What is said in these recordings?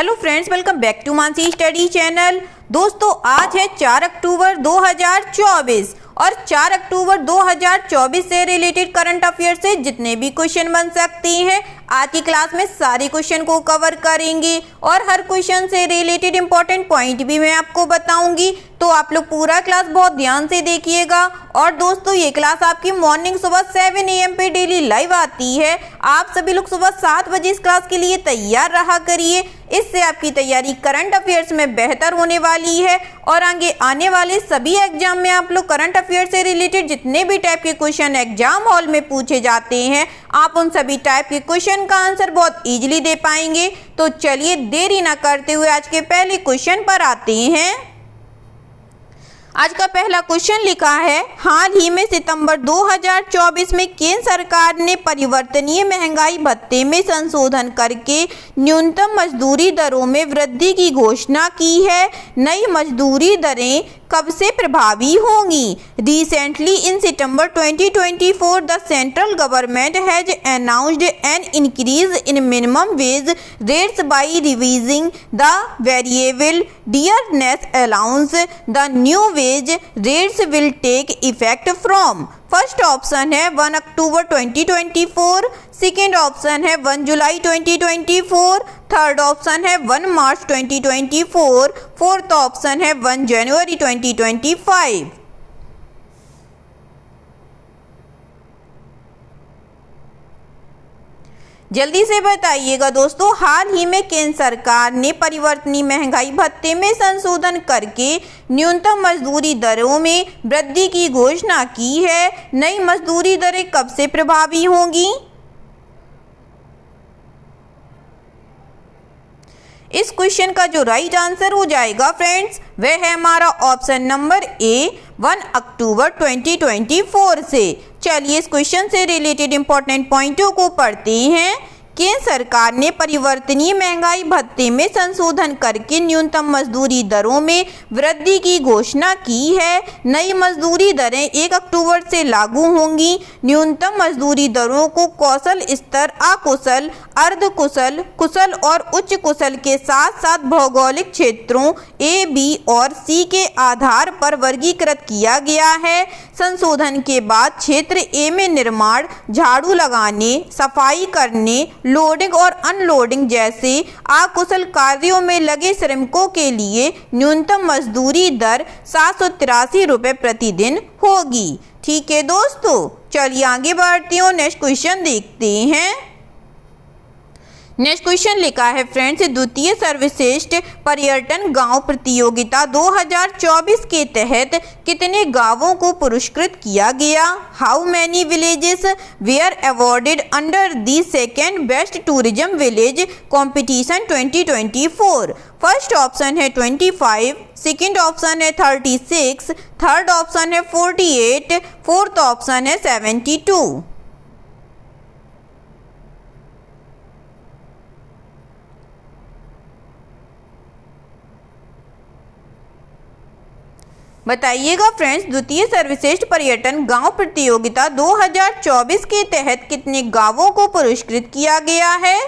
Hello friends, welcome back to Mansi study channel. दोस्तों, आज है 4 अक्टूबर 2024 और 4 अक्टूबर 2024 से रिलेटेड करंट अफेयर से जितने भी क्वेश्चन बन सकते हैं आज की क्लास में सारे क्वेश्चन को कवर करेंगे और हर क्वेश्चन से रिलेटेड इंपॉर्टेंट पॉइंट भी मैं आपको बताऊंगी। तो आप लोग पूरा क्लास बहुत ध्यान से देखिएगा। और दोस्तों, ये क्लास आपकी मॉर्निंग सुबह 7 AM पे डेली लाइव आती है। आप सभी लोग सुबह 7 बजे इस क्लास के लिए तैयार रहा करिए। इससे आपकी तैयारी करंट अफेयर्स में बेहतर होने वाली है और आगे आने वाले सभी एग्जाम में आप लोग करंट अफेयर से रिलेटेड जितने भी टाइप के क्वेश्चन एग्जाम हॉल में पूछे जाते हैं आप उन सभी टाइप के क्वेश्चन का आंसर बहुत इजीली दे पाएंगे। तो चलिए देरी ना करते हुए आज के पहले क्वेश्चन पर आते हैं। आज का पहला क्वेश्चन लिखा है, हाल ही में सितंबर 2024 में केंद्र सरकार ने परिवर्तनीय महंगाई भत्ते में संशोधन करके न्यूनतम मजदूरी दरों में वृद्धि की घोषणा की है। नई मजदूरी दरें कब से प्रभावी होंगी? Recently in September 2024, the central government has announced an increase in minimum wage rates by revising the variable dearness allowance. The new wage rates will take effect from first option है 1 अक्टूबर 2024, सेकेंड ऑप्शन है 1 जुलाई 2024, third option है 1 मार्च 2024, fourth option है 1 जनवरी 2025। जल्दी से बताइएगा दोस्तों। हाल ही में केंद्र सरकार ने परिवर्तनीय महंगाई भत्ते में संशोधन करके न्यूनतम मजदूरी दरों में वृद्धि की घोषणा की है। नई मजदूरी दरें कब से प्रभावी होंगी? इस क्वेश्चन का जो राइट आंसर हो जाएगा फ्रेंड्स, वह है हमारा ऑप्शन नंबर ए 1 अक्टूबर 2024 से। चलिए इस क्वेश्चन से रिलेटेड इंपॉर्टेंट पॉइंटों को पढ़ते हैं। केंद्र सरकार ने परिवर्तनीय महंगाई भत्ते में संशोधन करके न्यूनतम मजदूरी दरों में वृद्धि की घोषणा की है। नई मजदूरी दरें 1 अक्टूबर से लागू होंगी। न्यूनतम मजदूरी दरों को कौशल स्तर, अकुशल, अर्धकुशल, कुशल और उच्च कुशल के साथ साथ भौगोलिक क्षेत्रों ए, बी और सी के आधार पर वर्गीकृत किया गया है। संशोधन के बाद क्षेत्र ए में निर्माण, झाड़ू लगाने, सफाई करने, लोडिंग और अनलोडिंग जैसे अकुशल कार्यों में लगे श्रमिकों के लिए न्यूनतम मजदूरी दर 783 रुपये प्रतिदिन होगी। ठीक है दोस्तों, चलिए आगे बढ़ते हैं। नेक्स्ट क्वेश्चन देखते हैं। नेक्स्ट क्वेश्चन लिखा है फ्रेंड्स, द्वितीय सर्वश्रेष्ठ पर्यटन गांव प्रतियोगिता 2024 के तहत कितने गांवों को पुरस्कृत किया गया? How many villages were awarded under the second best tourism village competition 2024? First option है 25, सेकेंड ऑप्शन है 36, थर्ड ऑप्शन है 48, फोर्थ ऑप्शन है 72। बताइएगा फ्रेंड्स, द्वितीय सर्वश्रेष्ठ पर्यटन गांव प्रतियोगिता 2024 के तहत कितने गांवों को पुरस्कृत किया गया है?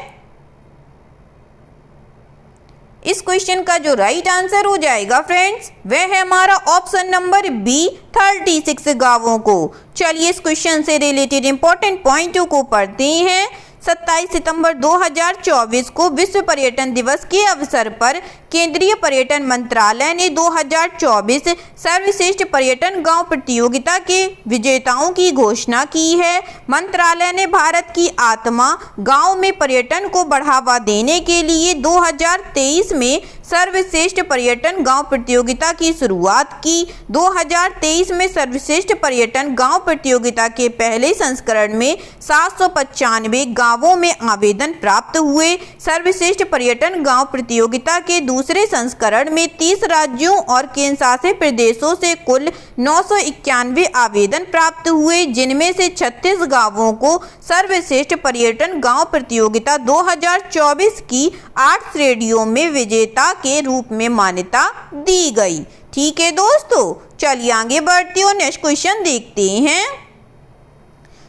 इस क्वेश्चन का जो राइट आंसर हो जाएगा फ्रेंड्स, वह है हमारा ऑप्शन नंबर बी 36 गांवों को। चलिए इस क्वेश्चन से रिलेटेड इंपॉर्टेंट पॉइंटों को पढ़ते हैं। 27 सितंबर 2024 को विश्व पर्यटन दिवस के अवसर पर केंद्रीय पर्यटन मंत्रालय ने 2024 सर्वश्रेष्ठ पर्यटन गांव प्रतियोगिता के विजेताओं की घोषणा की है। मंत्रालय ने भारत की आत्मा गांव में पर्यटन को बढ़ावा देने के लिए 2023 में सर्वश्रेष्ठ पर्यटन गांव प्रतियोगिता की शुरुआत की। 2023 में सर्वश्रेष्ठ पर्यटन गांव प्रतियोगिता के पहले संस्करण में 795 गांवों में आवेदन प्राप्त हुए। सर्वश्रेष्ठ पर्यटन गांव प्रतियोगिता के दूसरे संस्करण में 30 राज्यों और केंद्र शासित प्रदेशों से कुल 991 आवेदन प्राप्त हुए, जिनमें से 36 गांवों को सर्वश्रेष्ठ पर्यटन गांव प्रतियोगिता 2024 की 8 श्रेणियों में विजेता के रूप में मान्यता दी गई। ठीक है दोस्तों, चलिए आगे बढ़ते हैं और नेक्स्ट क्वेश्चन देखते हैं।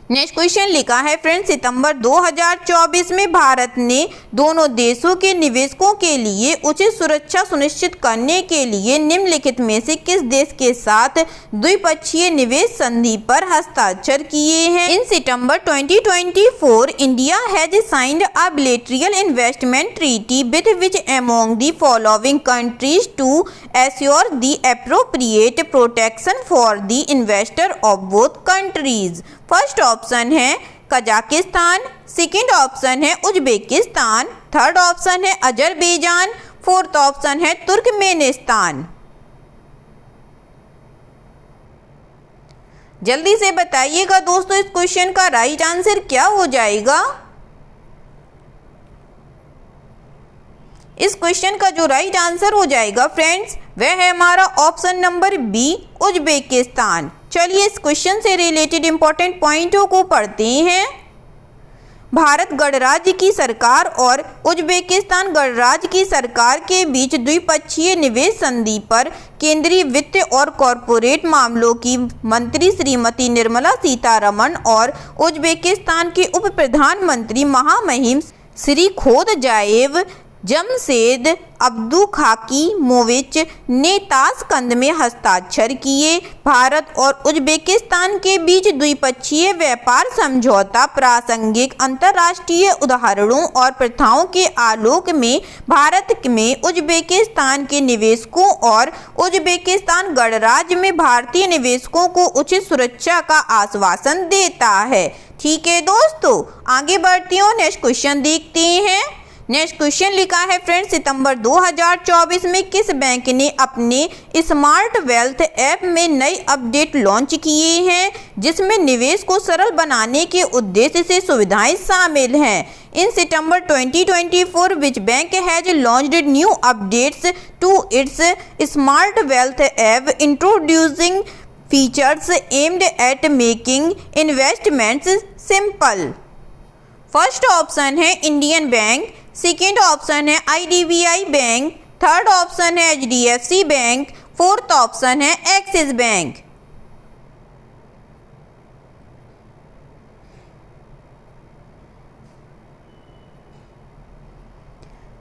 नेक्स्ट क्वेश्चन लिखा है फ्रेंड्स, सितंबर 2024 में भारत ने दोनों देशों के निवेशकों के लिए उचित सुरक्षा सुनिश्चित करने के लिए निम्नलिखित में से किस देश के साथ द्विपक्षीय निवेश संधि पर हस्ताक्षर किए हैं? In September 2024 India has signed a bilateral investment treaty with which among the following countries to assure the appropriate protection for the investor of both countries. First option है कजाकिस्तान, सेकंड ऑप्शन है Uzbekistan, third option है Azerbaijan, fourth option है Turkmenistan. जल्दी से बताइएगा दोस्तों इस question का राइट आंसर क्या हो जाएगा। इस क्वेश्चन का जो राइट आंसर हो जाएगा फ्रेंड्स वह है हमारा ऑप्शन नंबर बी, उज्बेकिस्तान। चलिए इस क्वेश्चन से रिलेटेड इंपॉर्टेंट पॉइंटों को पढ़ते हैं। भारत गणराज्य की सरकार और उज्बेकिस्तान गणराज्य की सरकार के बीच द्विपक्षीय निवेश संधि पर केंद्रीय वित्त और कॉरपोरेट मामलों की मंत्री श्रीमती निर्मला सीतारमण और उज्बेकिस्तान के उप प्रधानमंत्री महामहिम श्री खोदजाएव जमशेद अब्दुखाकीमोविच ने ताशकंद में हस्ताक्षर किए। भारत और उज्बेकिस्तान के बीच द्विपक्षीय व्यापार समझौता प्रासंगिक अंतर्राष्ट्रीय उदाहरणों और प्रथाओं के आलोक में भारत में उज्बेकिस्तान के निवेशकों और उज्बेकिस्तान गणराज्य में भारतीय निवेशकों को उचित सुरक्षा का आश्वासन देता है। ठीक है दोस्तों, आगे बढ़ते हैं, नेक्स्ट क्वेश्चन देखते हैं। नेक्स्ट क्वेश्चन लिखा है फ्रेंड्स, सितंबर 2024 में किस बैंक ने अपने स्मार्ट वेल्थ ऐप में नई अपडेट लॉन्च किए हैं जिसमें निवेश को सरल बनाने के उद्देश्य से सुविधाएं शामिल हैं? In September 2024 which bank has launched new updates to its smart wealth app introducing features aimed at making investments simple. First option है इंडियन बैंक, सेकेंड ऑप्शन है IDBI बैंक, थर्ड ऑप्शन है HDFC बैंक, फोर्थ ऑप्शन है Axis bank.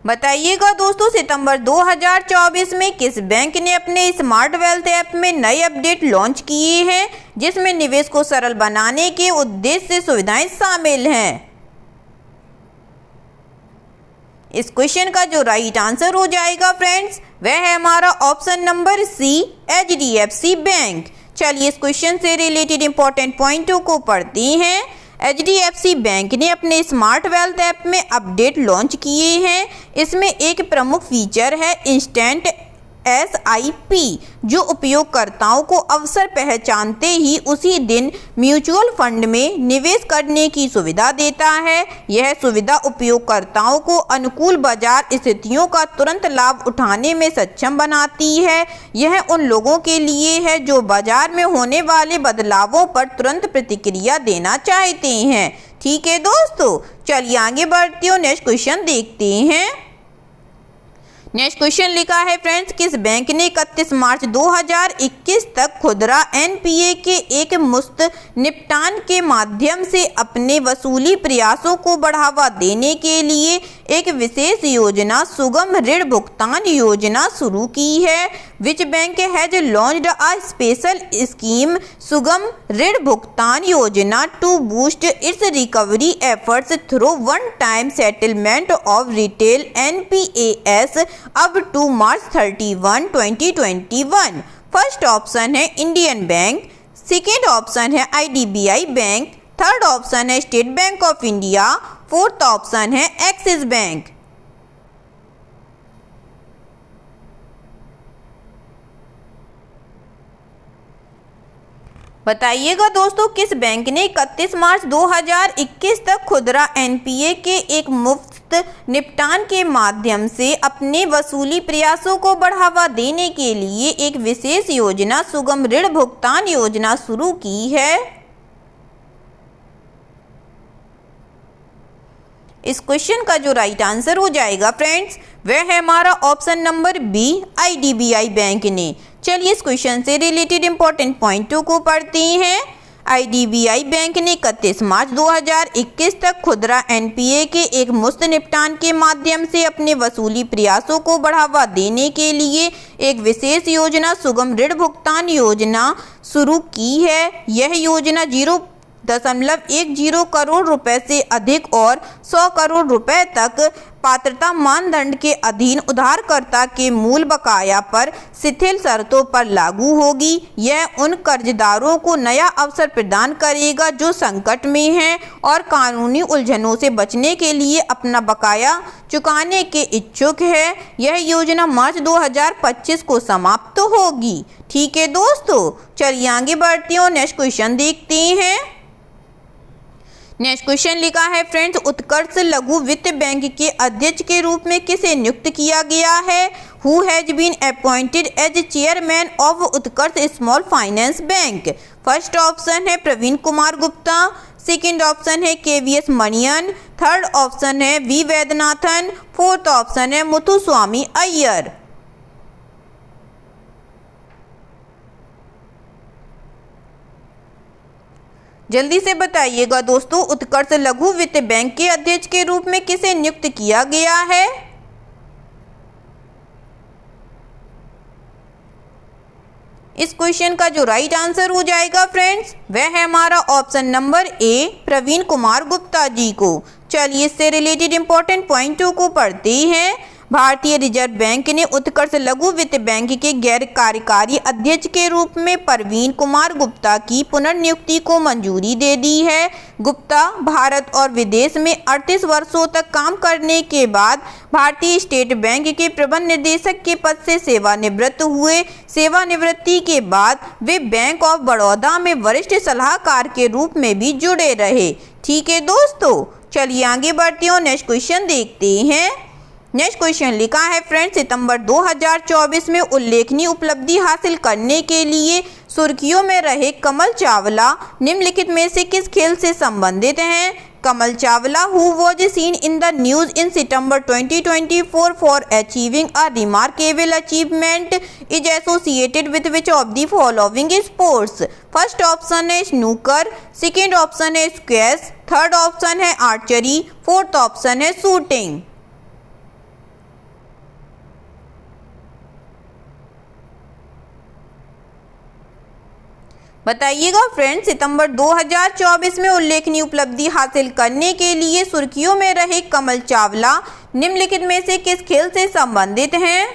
बताइएगा दोस्तों सितंबर 2024 में किस bank ने अपने स्मार्ट वेल्थ ऐप में नए अपडेट लॉन्च किए हैं जिसमें निवेश को सरल बनाने के उद्देश्य से सुविधाएं शामिल हैं? इस क्वेश्चन का जो राइट आंसर हो जाएगा फ्रेंड्स वह है हमारा option number C, HDFC bank. चलिए इस क्वेश्चन से रिलेटेड इंपॉर्टेंट पॉइंटों को पढ़ते हैं। HDFC बैंक ने अपने स्मार्ट वेल्थ ऐप में अपडेट लॉन्च किए हैं। इसमें एक प्रमुख फीचर है इंस्टेंट SIP जो उपयोगकर्ताओं को अवसर पहचानते ही उसी दिन म्यूचुअल फंड में निवेश करने की सुविधा देता है। यह सुविधा उपयोगकर्ताओं को अनुकूल बाजार स्थितियों का तुरंत लाभ उठाने में सक्षम बनाती है। यह उन लोगों के लिए है जो बाजार में होने वाले बदलावों पर तुरंत प्रतिक्रिया देना चाहते हैं। ठीक है दोस्तों, चलिए आगे बढ़ते हो, नेक्स्ट क्वेश्चन देखते हैं। नेक्स्ट क्वेश्चन लिखा है फ्रेंड्स, किस बैंक ने 31 मार्च 2021 तक खुदरा NPA के एक मुफ्त निपटान के माध्यम से अपने वसूली प्रयासों को बढ़ावा देने के लिए एक विशेष योजना सुगम ऋण भुगतान योजना शुरू की है? Which bank has launched a special scheme Sugam Rin Bhugtan Yojana to boost its recovery efforts through one time settlement of retail NPAs up to March 31, 2021? First option है इंडियन बैंक, सेकेंड ऑप्शन है IDBI बैंक, थर्ड ऑप्शन है State Bank of India, fourth option है Axis bank. बताइएगा दोस्तों किस bank ने 31 मार्च 2021 तक खुदरा NPA के एक मुफ्त निपटान के माध्यम से अपने वसूली प्रयासों को बढ़ावा देने के लिए एक विशेष योजना सुगम ऋण भुगतान योजना शुरू की है? इस क्वेश्चन का जो राइट आंसर हो जाएगा फ्रेंड्स वह है हमारा option number B, IDBI bank ने। चलिए इस क्वेश्चन से रिलेटेड इंपॉर्टेंट पॉइंटों को पढ़ते हैं। IDBI बैंक ने 31 मार्च 2021 तक खुदरा NPA के एक मुफ्त निपटान के माध्यम से अपने वसूली प्रयासों को बढ़ावा देने के लिए एक विशेष योजना सुगम ऋण भुगतान योजना शुरू की है। यह योजना 0.10 करोड़ रुपए से अधिक और 100 करोड़ रुपए तक पात्रता मानदंड के अधीन उधारकर्ता के मूल बकाया पर शिथिल शर्तों पर लागू होगी। यह उन कर्जदारों को नया अवसर प्रदान करेगा जो संकट में हैं और कानूनी उलझनों से बचने के लिए अपना बकाया चुकाने के इच्छुक है। यह योजना मार्च 2025 को समाप्त होगी। ठीक है दोस्तों, चलिए आगे बढ़ते हैं और नेक्स्ट क्वेश्चन देखते हैं। नेक्स्ट क्वेश्चन लिखा है फ्रेंड्स, उत्कर्ष लघु वित्त बैंक के अध्यक्ष के रूप में किसे नियुक्त किया गया है? Who has been appointed as chairman of Utkarsh small finance bank? First option है प्रवीण कुमार गुप्ता, सेकंड ऑप्शन है KVS मणियन, थर्ड ऑप्शन है V वैद्यनाथन, फोर्थ ऑप्शन है मुथुस्वामी अय्यर। जल्दी से बताइएगा दोस्तों, उत्कर्ष लघु वित्त बैंक के अध्यक्ष के रूप में किसे नियुक्त किया गया है? इस क्वेश्चन का जो राइट आंसर हो जाएगा फ्रेंड्स, वह है हमारा option number A Praveen Kumar Gupta ji को। चलिए इससे रिलेटेड इंपॉर्टेंट पॉइंटों को पढ़ते हैं। भारतीय रिजर्व बैंक ने उत्कर्ष लघु वित्त बैंक के गैर कार्यकारी अध्यक्ष के रूप में प्रवीण कुमार गुप्ता की पुनर्नियुक्ति को मंजूरी दे दी है। गुप्ता भारत और विदेश में 38 वर्षों तक काम करने के बाद भारतीय स्टेट बैंक के प्रबंध निदेशक के पद से सेवानिवृत्त हुए। सेवानिवृत्ति के बाद वे बैंक ऑफ बड़ौदा में वरिष्ठ सलाहकार के रूप में भी जुड़े रहे। ठीक है दोस्तों, चलिए आगे बढ़ते हैं और नेक्स्ट क्वेश्चन देखते हैं। नेक्स्ट क्वेश्चन लिखा है फ्रेंड्स, सितंबर 2024 में उल्लेखनीय उपलब्धि हासिल करने के लिए सुर्खियों में रहे कमल चावला निम्नलिखित में से किस खेल से संबंधित हैं? Kamal Chawla who was seen in the news in September 2024 for achieving a remarkable achievement is associated with which of the following sports? First option है स्नूकर, सेकेंड ऑप्शन है स्क्वैश, थर्ड ऑप्शन है आर्चरी, फोर्थ ऑप्शन है shooting. बताइएगा friends, सितंबर 2024 में उल्लेखनीय उपलब्धि हासिल करने के लिए सुर्खियों में रहे कमल चावला निम्नलिखित में से किस खेल से संबंधित हैं?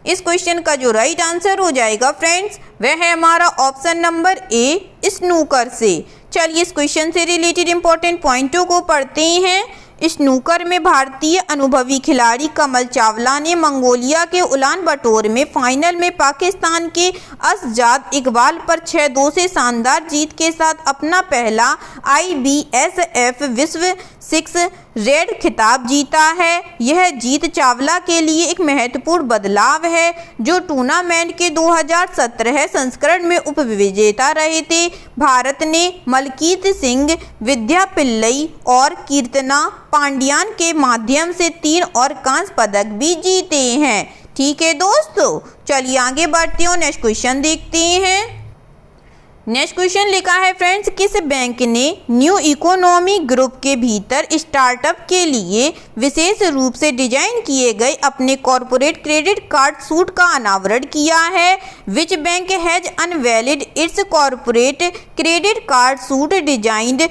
इस क्वेश्चन का जो राइट आंसर हो जाएगा फ्रेंड्स, वह है हमारा ऑप्शन नंबर A स्नूकर से। चलिए इस क्वेश्चन से रिलेटेड इंपॉर्टेंट पॉइंटों को पढ़ते हैं। स्नूकर में भारतीय अनुभवी खिलाड़ी कमल चावला ने मंगोलिया के उलान बटोर में फाइनल में पाकिस्तान के असजाद इकबाल पर 6-2 से शानदार जीत के साथ अपना पहला IBSF विश्व 6 रेड खिताब जीता है। यह जीत चावला के लिए एक महत्वपूर्ण बदलाव है, जो टूर्नामेंट के 2017 संस्करण में उपविजेता रहे थे। भारत ने मलकीत सिंह, विद्या पिल्लई और कीर्तना पांड्यान के माध्यम से 3 और कांस्य पदक भी जीते हैं। ठीक है दोस्तों, चलिए आगे बढ़ते हैं और नेक्स्ट क्वेश्चन देखते हैं। नेक्स्ट क्वेश्चन लिखा है फ्रेंड्स, किस बैंक ने न्यू इकोनॉमी ग्रुप के भीतर स्टार्टअप के लिए विशेष रूप से डिजाइन किए गए अपने कॉरपोरेट क्रेडिट कार्ड सूट का अनावरण किया है? Which bank has unveiled it's corporate credit card suit designed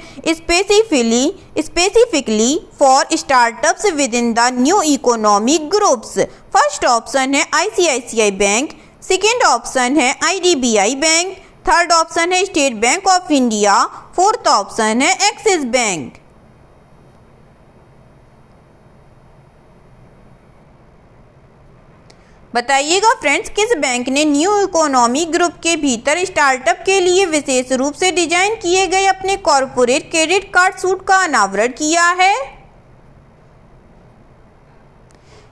specifically for startups with in the new economy groups? First option है ICICI बैंक, सेकेंड ऑप्शन है IDBI बैंक, थर्ड ऑप्शन है State Bank of India, fourth option है Axis bank. बताइएगा friends, किस bank ने new economy group के भीतर startup के लिए विशेष रूप से डिजाइन किए गए अपने कॉरपोरेट क्रेडिट कार्ड सूट का अनावरण किया है?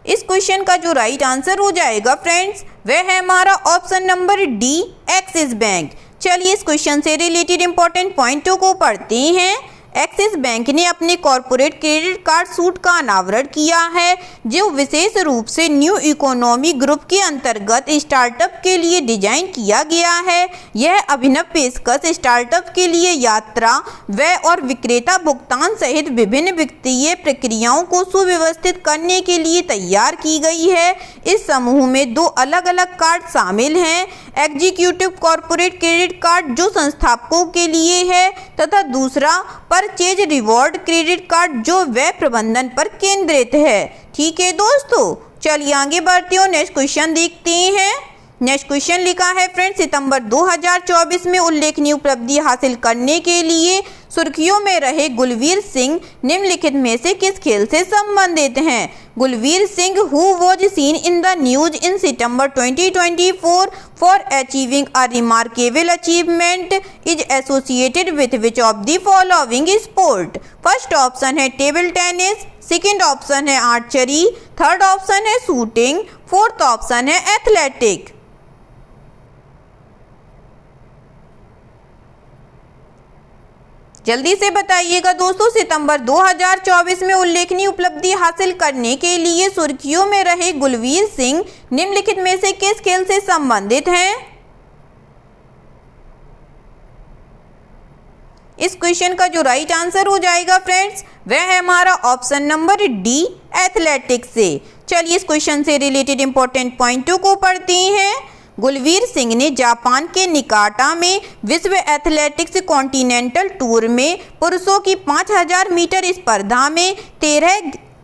इस क्वेश्चन का जो राइट आंसर हो जाएगा फ्रेंड्स, वह है हमारा option number D axis bank. चलिए इस क्वेश्चन से रिलेटेड इंपॉर्टेंट पॉइंटों को पढ़ते हैं। एक्सिस बैंक ने अपने कॉरपोरेट क्रेडिट कार्ड सूट का अनावरण किया है, जो विशेष रूप से न्यू इकोनॉमी ग्रुप के अंतर्गत स्टार्टअप के लिए डिजाइन किया गया है। यह अभिनव पेशकश स्टार्टअप के लिए यात्रा, व्यय और विक्रेता भुगतान सहित विभिन्न वित्तीय प्रक्रियाओं को सुव्यवस्थित करने के लिए तैयार की गई है। इस समूह में 2 अलग-अलग कार्ड शामिल हैं, एग्जीक्यूटिव कॉरपोरेट क्रेडिट कार्ड जो संस्थापकों के लिए है तथा दूसरा परचेज रिवॉर्ड क्रेडिट कार्ड जो व्यय प्रबंधन पर केंद्रित है। ठीक है दोस्तों, चलिए आगे बढ़ते हैं, नेक्स्ट क्वेश्चन देखते हैं। नेक्स्ट क्वेश्चन लिखा है फ्रेंड्स, सितंबर 2024 में उल्लेखनीय उपलब्धि हासिल करने के लिए सुर्खियों में रहे गुलवीर सिंह निम्नलिखित में से किस खेल से संबंधित हैं? Gulveer Singh who was seen in the news in September 2024 for achieving a remarkable achievement is associated with which of the following sport? First option है टेबल टेनिस, सेकेंड ऑप्शन है आर्चरी, थर्ड ऑप्शन है शूटिंग, फोर्थ ऑप्शन है athletic. जल्दी से बताइएगा दोस्तों, सितंबर 2024 में उल्लेखनीय उपलब्धि हासिल करने के लिए सुर्खियों में रहे गुलवीर सिंह निम्नलिखित में से किस खेल से संबंधित हैं? इस क्वेश्चन का जो राइट आंसर हो जाएगा फ्रेंड्स, वह है हमारा ऑप्शन नंबर डी, एथलेटिक्स से। चलिए इस क्वेश्चन से रिलेटेड इंपॉर्टेंट पॉइंटों को पढ़ते हैं। गुलवीर सिंह ने जापान के निकाटा में विश्व एथलेटिक्स कॉन्टिनेंटल टूर में पुरुषों की 5000 मीटर स्पर्धा में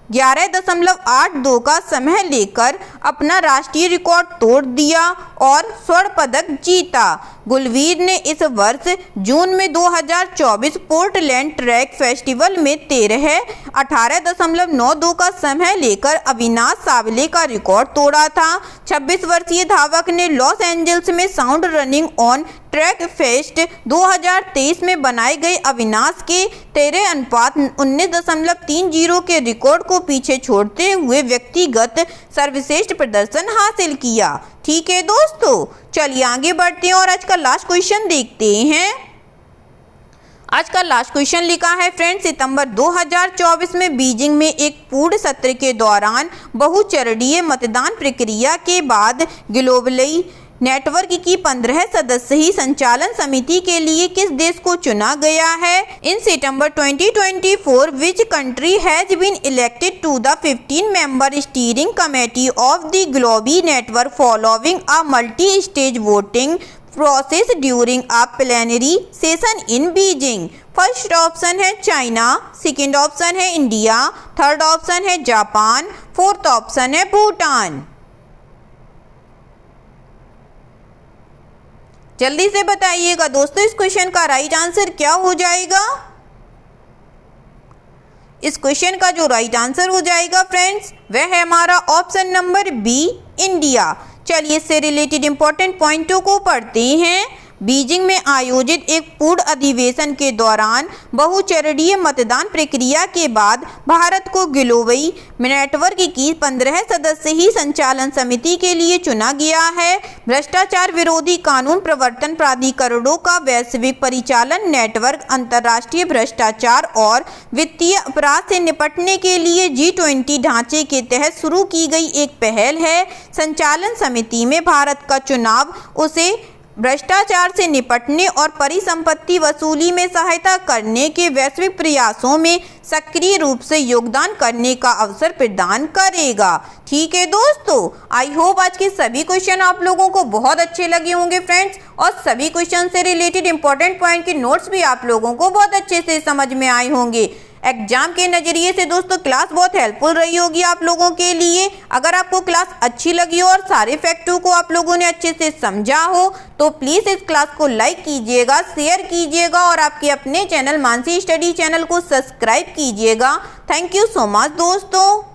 11.82 का समय लेकर अपना राष्ट्रीय रिकॉर्ड तोड़ दिया और स्वर्ण पदक जीता। गुलवीर ने इस वर्ष जून में 2024 पोर्टलैंड ट्रैक फेस्टिवल में 18.92 का समय लेकर अविनाश सावले का रिकॉर्ड तोड़ा था। 26 वर्षीय धावक ने लॉस एंजल्स में sound running on track fest 2023 में बनाए गए अविनाश के 13:19.30 के रिकॉर्ड को पीछे छोड़ते हुए व्यक्तिगत सर्वश्रेष्ठ प्रदर्शन हासिल किया। ठीक है दोस्तों, चलिए आगे बढ़ते हैं और आज का लास्ट क्वेश्चन देखते हैं। आज का लास्ट क्वेश्चन लिखा है फ्रेंड्स, सितंबर 2024 में बीजिंग में एक पूर्ण सत्र के दौरान बहुचरणीय मतदान प्रक्रिया के बाद ग्लोबली नेटवर्क की 15 सदस्यीय संचालन समिति के लिए किस देश को चुना गया है? In September 2024 which country has been elected to the 15 member steering committee of the GlobE network following a multi stage voting process during a plenary session in Beijing? First option है चाइना, सेकेंड ऑप्शन है India, third option है Japan, fourth option है भूटान। जल्दी से बताइएगा दोस्तों, इस question का राइट आंसर क्या हो जाएगा? इस क्वेश्चन का जो राइट आंसर हो जाएगा फ्रेंड्स, वह है हमारा ऑप्शन नंबर बी, इंडिया। चलिए इससे रिलेटेड इंपॉर्टेंट पॉइंटों को पढ़ते हैं। बीजिंग में आयोजित एक पूर्ण अधिवेशन के दौरान बहुचरणीय मतदान प्रक्रिया के बाद भारत को ग्लोबल नेटवर्क की 15 सदस्यीय संचालन समिति के लिए चुना गया है। भ्रष्टाचार विरोधी कानून प्रवर्तन प्राधिकरणों का वैश्विक परिचालन नेटवर्क अंतर्राष्ट्रीय भ्रष्टाचार और वित्तीय अपराध से निपटने के लिए G20 ढांचे के तहत शुरू की गई एक पहल है। संचालन समिति में भारत का चुनाव उसे भ्रष्टाचार से निपटने और परिसंपत्ति वसूली में सहायता करने के वैश्विक प्रयासों में सक्रिय रूप से योगदान करने का अवसर प्रदान करेगा। ठीक है दोस्तों, आई होप आज के सभी क्वेश्चन आप लोगों को बहुत अच्छे लगे होंगे फ्रेंड्स, और सभी क्वेश्चन से रिलेटेड इंपॉर्टेंट पॉइंट के नोट्स भी आप लोगों को बहुत अच्छे से समझ में आए होंगे। एग्जाम के नज़रिए से दोस्तों क्लास बहुत हेल्पफुल रही होगी आप लोगों के लिए। अगर आपको क्लास अच्छी लगी हो और सारे फैक्टों को आप लोगों ने अच्छे से समझा हो तो प्लीज़ इस क्लास को लाइक कीजिएगा, शेयर कीजिएगा और आपके अपने चैनल मानसी स्टडी चैनल को सब्सक्राइब कीजिएगा। थैंक यू सो मच दोस्तों।